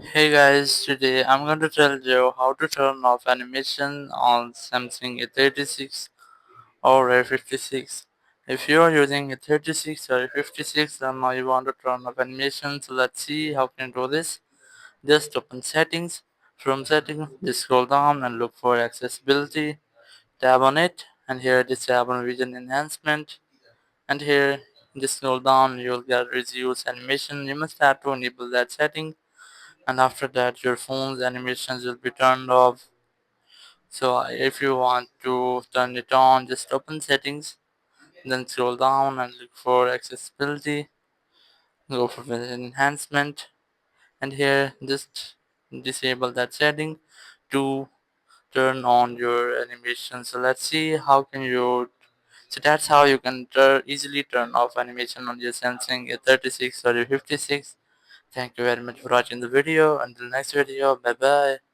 Hey guys, today I'm going to tell you how to turn off animation on Samsung A36 or A56. If you are using A36 or A56 then now you want to turn off animation, so let's see how can you do this. Just open settings. From settings, just scroll down and look for accessibility. Tap on it and here just tap on vision enhancement, and here just scroll down you'll get reduce animation. You must have to enable that setting, and after that your phone's animations will be turned off. So if you want to turn it on, just open settings, then scroll down and look for accessibility, go for vision enhancement, and here just disable that setting to turn on your animation. So let's see how can you, so that's how you can easily turn off animation on your Samsung A36 or A56. Thank you very much for watching the video. Until next video, bye bye.